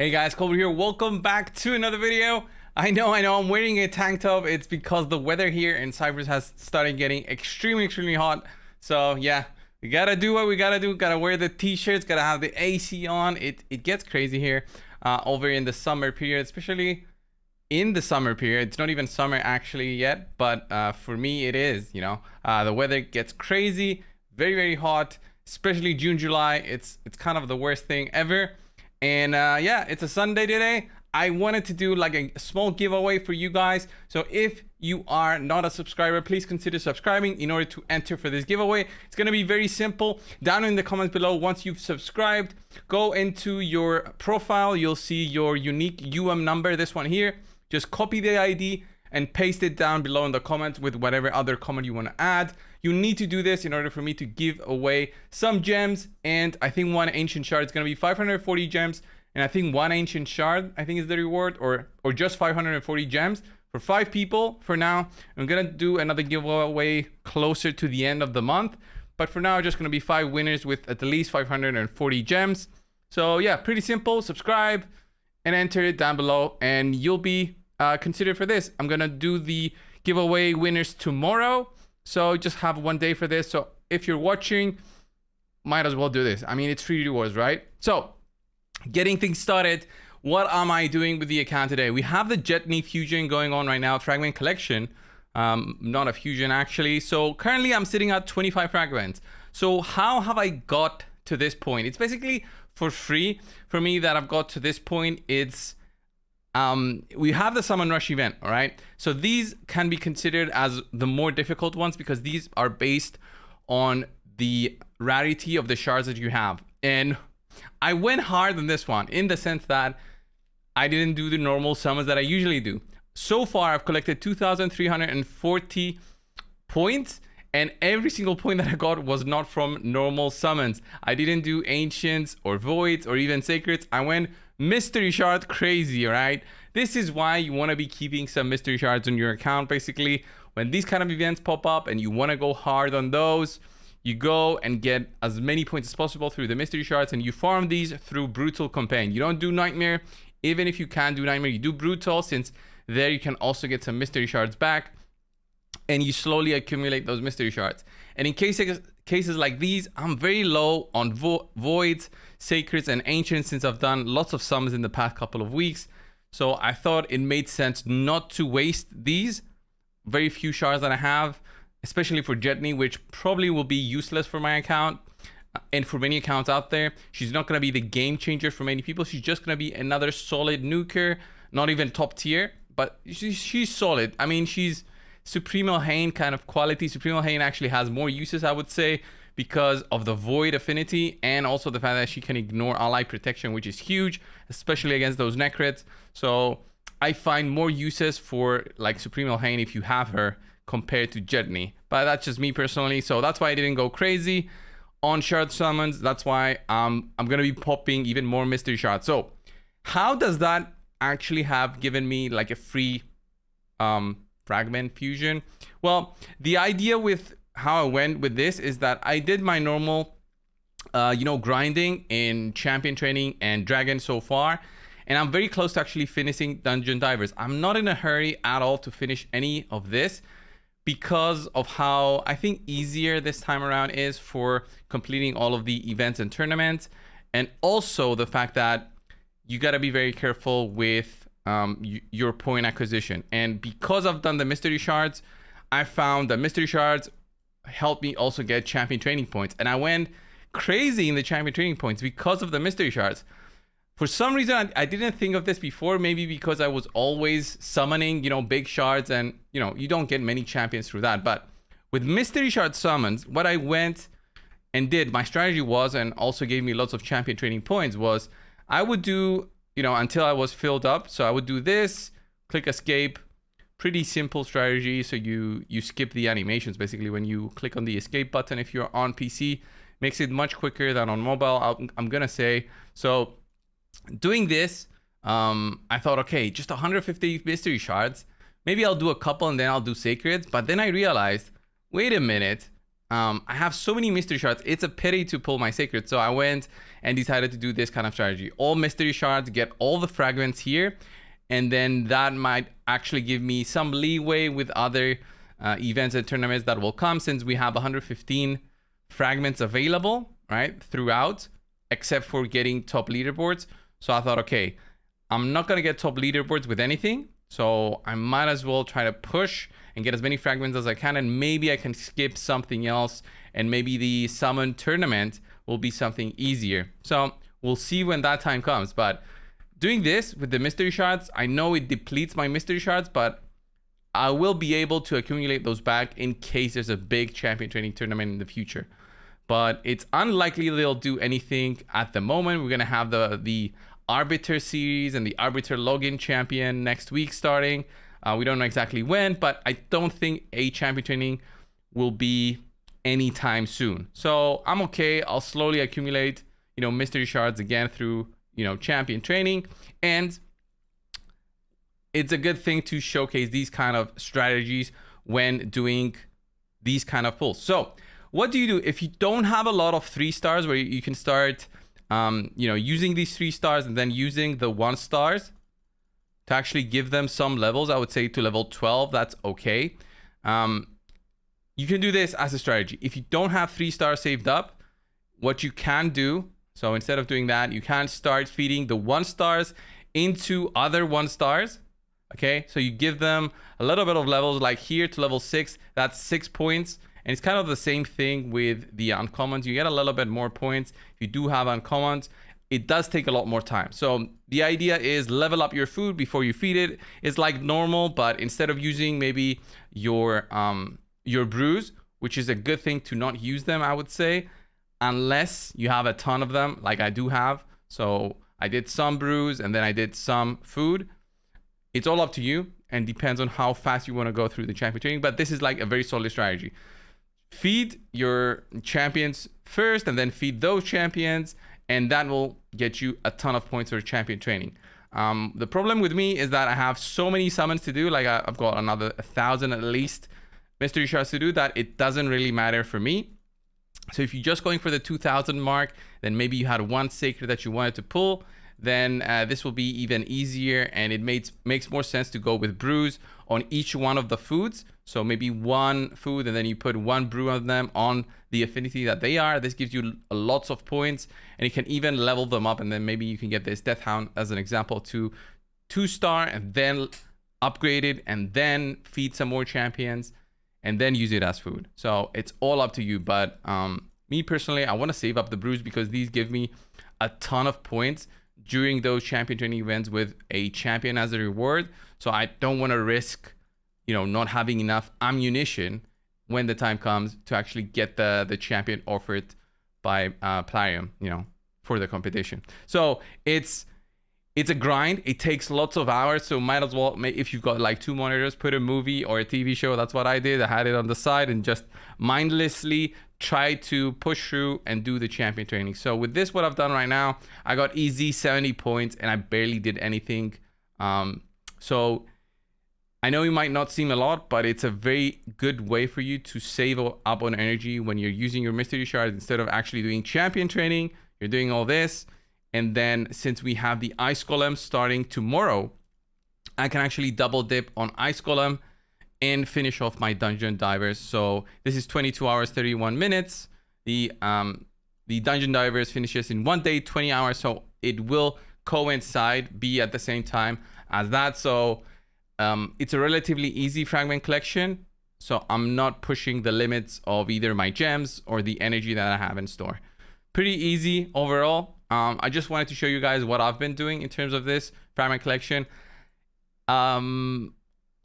Hey guys, Coldbrew here. Welcome back to another video. I know, I'm wearing a tank top. It's because the weather here in Cyprus has started getting extremely hot. So yeah, we gotta do what we gotta do. Gotta wear the t-shirts, gotta have the AC on. It gets crazy here over in the summer period, especially in the summer period. It's not even summer actually yet, but for me it is, you know. The weather gets crazy, very hot, especially June, July. It's kind of the worst thing ever. And yeah, it's a Sunday today. I wanted to do like a small giveaway for you guys. So if you are not a subscriber, please consider subscribing in order to enter for this giveaway. It's going to be very simple. Down in the comments below, once you've subscribed, go into your profile. You'll see your unique number, this one here. Just copy the ID and paste it down below in the comments with whatever other comment you want to add. You need to do this in order for me to give away some gems, and I think one ancient shard is going to be 540 gems, and I think one ancient shard I think is the reward, or just 540 gems for 5 people for now. I'm going to do another giveaway closer to the end of the month, but for now just going to be 5 winners with at least 540 gems. So yeah, pretty simple. Subscribe and enter it down below and you'll be considered for this. I'm going to do the giveaway winners tomorrow. So just have one day for this. So if you're watching, might as well do this. I mean, it's free rewards, right? So getting things started, what am I doing with the account today? We have the Jetni fusion going on right now, Fragment collection, not a fusion actually. So currently I'm sitting at 25 fragments. So how have I got to this point? It's basically for free for me that I've got to this point. It's we have the summon rush event, all right? So these can be considered as the more difficult ones because these are based on the rarity of the shards that you have. And I went hard on this one in the sense that I didn't do the normal summons that I usually do. So far, I've collected 2,340 points, and every single point that I got was not from normal summons. I didn't do ancients or voids or even sacreds. I went mystery shard crazy, right? This is why you want to be keeping some mystery shards on your account. Basically, when these kind of events pop up and you want to go hard on those, you go and get as many points as possible through the mystery shards, and you farm these through brutal campaign. You don't do nightmare. Even if you can do nightmare, you do brutal, since there you can also get some mystery shards back, and you slowly accumulate those mystery shards. And in cases like these, I'm very low on voids, sacreds, and ancients since I've done lots of summons in the past couple of weeks. So I thought it made sense not to waste these very few shards that I have, especially for Jetni, which probably will be useless for my account and for many accounts out there. She's not going to be the game changer for many people. She's just going to be another solid nuker, not even top tier, but she's solid. I mean, she's Supremo Hain kind of quality. Supremo Hain actually has more uses, I would say, because of the void affinity and also the fact that she can ignore ally protection, which is huge, especially against those necrets. So I find more uses for like Supremo Hain if you have her compared to Jetni, but that's just me personally. So that's why I didn't go crazy on shard summons. That's why I'm gonna be popping even more mystery shards. So how does that actually have given me like a free fragment fusion? Well, the idea with how I went with this is that I did my normal grinding in champion training and dragon so far, and I'm very close to actually finishing dungeon divers. I'm not in a hurry at all to finish any of this because of how I think easier this time around is for completing all of the events and tournaments, and also the fact that you got to be very careful with your point acquisition. And because I've done the mystery shards, I found that mystery shards help me also get champion training points, and I went crazy in the champion training points because of the mystery shards. For some reason, I didn't think of this before, maybe because I was always summoning, big shards, and you don't get many champions through that. But with mystery shard summons, what I went and did, my strategy was, and also gave me lots of champion training points, was I would do until I was filled up. So I would do this, click escape, pretty simple strategy. So you skip the animations basically when you click on the escape button. If you're on PC, makes it much quicker than on mobile, I'm gonna say. So doing this, I thought, okay, just 150 mystery shards. Maybe I'll do a couple and then I'll do sacreds. But then I realized, wait a minute, I have so many mystery shards. It's a pity to pull my sacred. So I went and decided to do this kind of strategy. All mystery shards, get all the fragments here. And then that might actually give me some leeway with other events and tournaments that will come, since we have 115 fragments available, right, throughout, except for getting top leaderboards. So I thought, okay, I'm not going to get top leaderboards with anything. So I might as well try to push and get as many fragments as I can. And maybe I can skip something else. And maybe the summon tournament will be something easier. So we'll see when that time comes. But doing this with the mystery shards, I know it depletes my mystery shards, but I will be able to accumulate those back in case there's a big champion training tournament in the future. But it's unlikely they'll do anything at the moment. We're going to have the Arbiter series and the Arbiter login champion next week starting. We don't know exactly when, but I don't think a champion training will be anytime soon. So I'm okay. I'll slowly accumulate, mystery shards again through, champion training. And it's a good thing to showcase these kind of strategies when doing these kind of pulls. So what do you do if you don't have a lot of 3 stars where you can start using these 3 stars and then using the 1 stars to actually give them some levels? I would say to level 12, that's okay. You can do this as a strategy. If you don't have 3 stars saved up, what you can do, so instead of doing that, you can start feeding the 1 stars into other 1 stars. Okay, so you give them a little bit of levels, like here to level 6, that's 6 points. And it's kind of the same thing with the uncommons. You get a little bit more points. If you do have uncommons, it does take a lot more time. So the idea is level up your food before you feed it. It's like normal, but instead of using maybe your brews, which is a good thing to not use them, I would say, unless you have a ton of them, like I do have. So I did some brews and then I did some food. It's all up to you and depends on how fast you want to go through the champion training. But this is like a very solid strategy. Feed your champions first and then feed those champions, and that will get you a ton of points for champion training. The problem with me is that I have so many summons to do, like I've got another 1,000 at least mystery shards to do, that it doesn't really matter for me. So if you're just going for the 2,000 mark, then maybe you had 1 sacred that you wanted to pull, then this will be even easier, and it makes more sense to go with brews on each one of the foods. So maybe 1 food and then you put 1 brew on them on the affinity that they are. This gives you lots of points, and you can even level them up, and then maybe you can get this Death Hound as an example to 2-star and then upgrade it and then feed some more champions and then use it as food. So it's all up to you. But me personally, I want to save up the brews because these give me a ton of points during those champion training events with a champion as a reward. So I don't want to risk, not having enough ammunition when the time comes to actually get the champion offered by Plarium, for the competition. So it's a grind. It takes lots of hours. So might as well, if you've got like 2 monitors, put a movie or a TV show. That's what I did. I had it on the side and just mindlessly try to push through and do the champion training. So with this, what I've done right now, I got easy 70 points and I barely did anything. So I know it might not seem a lot, but it's a very good way for you to save up on energy when you're using your mystery shards. Instead of actually doing champion training, you're doing all this. And then since we have the Ice Golem starting tomorrow, I can actually double dip on Ice Golem and finish off my Dungeon Divers. So this is 22 hours, 31 minutes. The Dungeon Divers finishes in 1 day, 20 hours. So it will coincide, be at the same time as that. So it's a relatively easy fragment collection. So I'm not pushing the limits of either my gems or the energy that I have in store. Pretty easy overall. I just wanted to show you guys what I've been doing in terms of this fragment collection.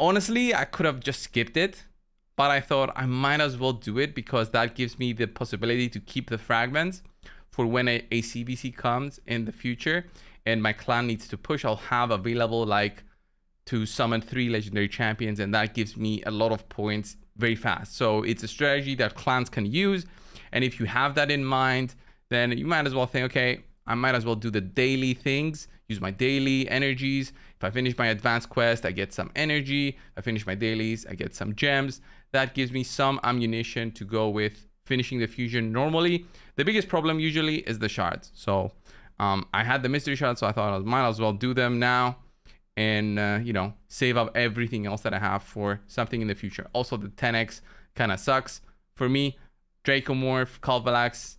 Honestly, I could have just skipped it, but I thought I might as well do it because that gives me the possibility to keep the fragments for when a CBC comes in the future and my clan needs to push. I'll have available like to summon 3 legendary champions, and that gives me a lot of points very fast. So it's a strategy that clans can use, and if you have that in mind, then you might as well think, okay, I might as well do the daily things, use my daily energies. If I finish my advanced quest, I get some energy. If I finish my dailies, I get some gems. That gives me some ammunition to go with finishing the fusion normally. The biggest problem usually is the shards. So I had the mystery shards, so I thought I might as well do them now and, you know, save up everything else that I have for something in the future. Also, the 10x kind of sucks for me. Dracomorph, Calvalax,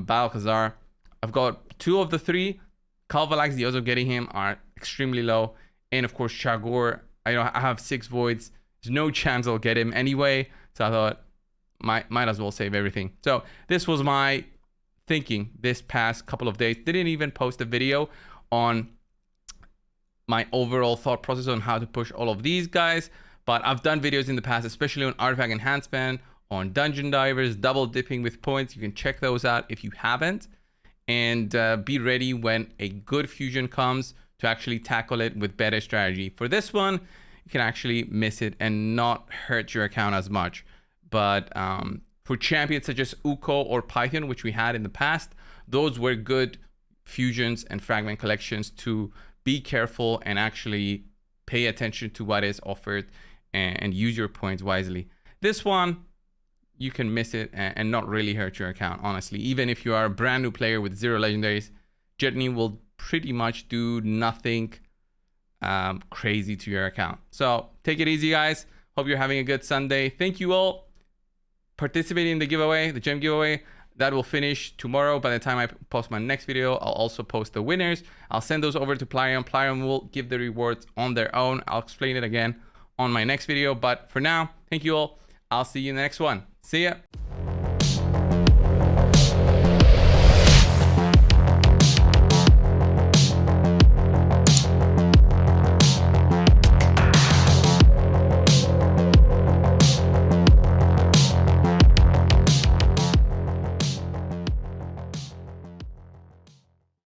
Balcazar. I've got 2 of the 3. Calvalax, the odds of getting him are extremely low. And of course, Chagor, I have 6 voids. There's no chance I'll get him anyway. So I thought, might as well save everything. So this was my thinking this past couple of days. Didn't even post a video on my overall thought process on how to push all of these guys. But I've done videos in the past, especially on Artifact Enhancement, on Dungeon Divers, double dipping with points. You can check those out if you haven't. And be ready when a good fusion comes to actually tackle it with better strategy. For this one, you can actually miss it and not hurt your account as much. But for champions such as Uko or Python, which we had in the past, those were good fusions and fragment collections to be careful and actually pay attention to what is offered and use your points wisely. This one, you can miss it and not really hurt your account, honestly. Even if you are a brand new player with 0 legendaries, Jetni will pretty much do nothing crazy to your account. So take it easy, guys. Hope you're having a good Sunday. Thank you all participating in the giveaway, the gem giveaway. That will finish tomorrow. By the time I post my next video, I'll also post the winners. I'll send those over to Plarion. Plarion will give the rewards on their own. I'll explain it again on my next video. But for now, thank you all. I'll see you in the next one. See ya.